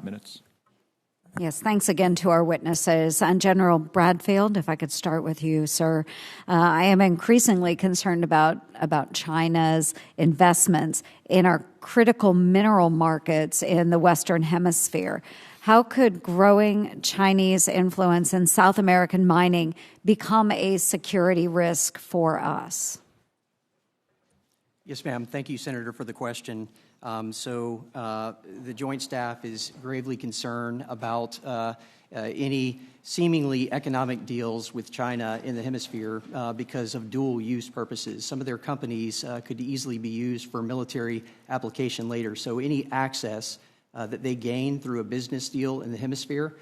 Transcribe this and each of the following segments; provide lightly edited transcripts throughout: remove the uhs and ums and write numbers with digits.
minutes. Yes, thanks again to our witnesses. And General Bradfield, if I could start with you, sir. I am increasingly concerned about China's investments in our critical mineral markets in the Western Hemisphere. How could growing Chinese influence in South American mining become a security risk for us? Yes, ma'am. Thank you, Senator, for the question. The Joint Staff is gravely concerned about any seemingly economic deals with China in the hemisphere because of dual use purposes. Some of their companies could easily be used for military application later. So any access that they gain through a business deal in the hemisphere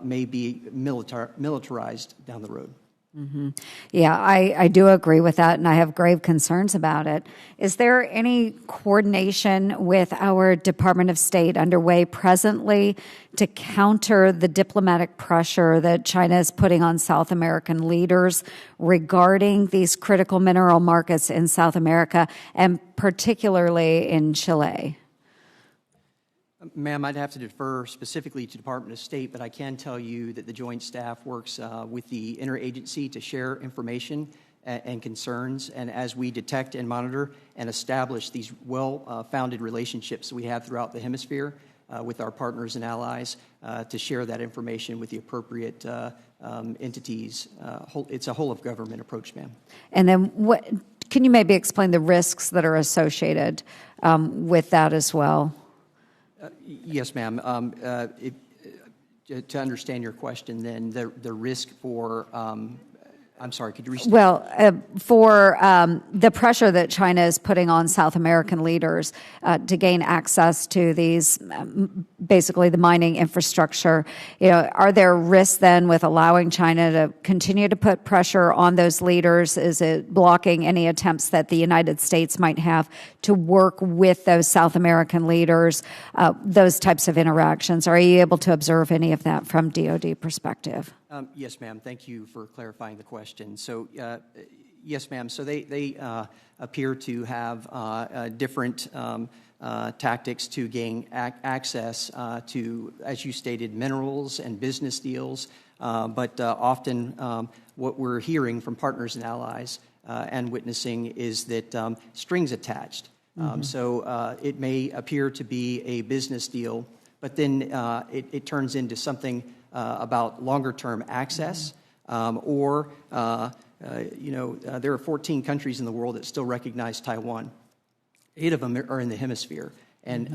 may be militarized down the road. Mm-hmm. Yeah, I do agree with that, and I have grave concerns about it. Is there any coordination with our Department of State underway presently to counter the diplomatic pressure that China is putting on South American leaders regarding these critical mineral markets in South America, and particularly in Chile? Ma'am, I'd have to defer specifically to Department of State, but I can tell you that the Joint Staff works with the interagency to share information and concerns, and as we detect and monitor and establish these well-founded relationships we have throughout the hemisphere with our partners and allies to share that information with the appropriate entities. It's a whole-of-government approach, ma'am. And then can you maybe explain the risks that are associated with that as well? Yes, ma'am. To understand your question, then the risk for I'm sorry, could you restate? Well, for the pressure that China is putting on South American leaders to gain access to these, basically the mining infrastructure, are there risks then with allowing China to continue to put pressure on those leaders? Is it blocking any attempts that the United States might have to work with those South American leaders, those types of interactions? Are you able to observe any of that from DoD perspective? Yes, ma'am. Thank you for clarifying the question. So, yes, ma'am. So they appear to have different tactics to gain access to, as you stated, minerals and business deals. But often what we're hearing from partners and allies and witnessing is that strings attached. So it may appear to be a business deal, but then it turns into something about longer-term access, or there are 14 countries in the world that still recognize Taiwan. 8 of them are in the hemisphere, and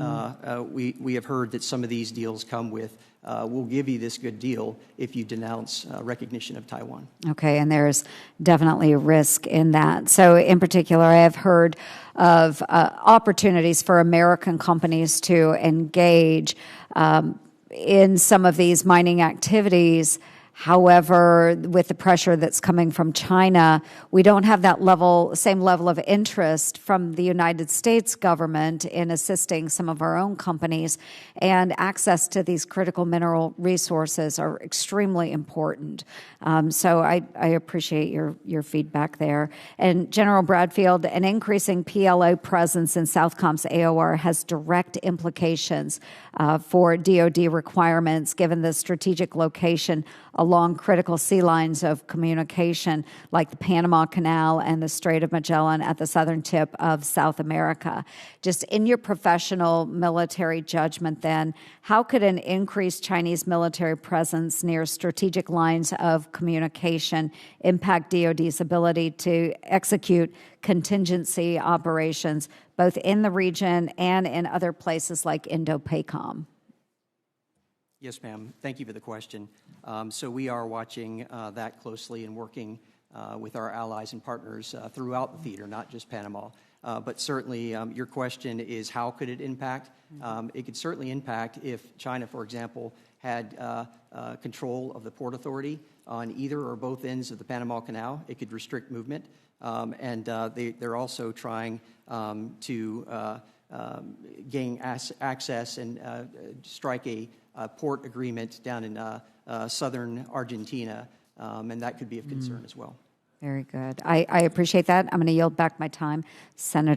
we have heard that some of these deals come with, we'll give you this good deal if you denounce recognition of Taiwan. Okay, and there's definitely a risk in that. So in particular, I have heard of opportunities for American companies to engage in some of these mining activities. However, with the pressure that's coming from China, we don't have that same level of interest from the United States government in assisting some of our own companies, and access to these critical mineral resources are extremely important. So I appreciate your feedback there. And General Bradfield, an increasing PLO presence in Southcom's AOR has direct implications for DoD requirements given the strategic location along critical sea lines of communication like the Panama Canal and the Strait of Magellan at the southern tip of South America. Just in your professional military judgment then, how could an increased Chinese military presence near strategic lines of communication impact DoD's ability to execute contingency operations both in the region and in other places like Indo-PACOM? Yes, ma'am. Thank you for the question. So we are watching that closely and working with our allies and partners throughout the theater, not just Panama. But certainly your question is how could it impact? It could certainly impact if China, for example, had control of the Port Authority on either or both ends of the Panama Canal. It could restrict movement. And they're also trying to gain access and strike a port agreement down in southern Argentina, and that could be of concern as well. Very good. I appreciate that. I'm going to yield back my time. Senator.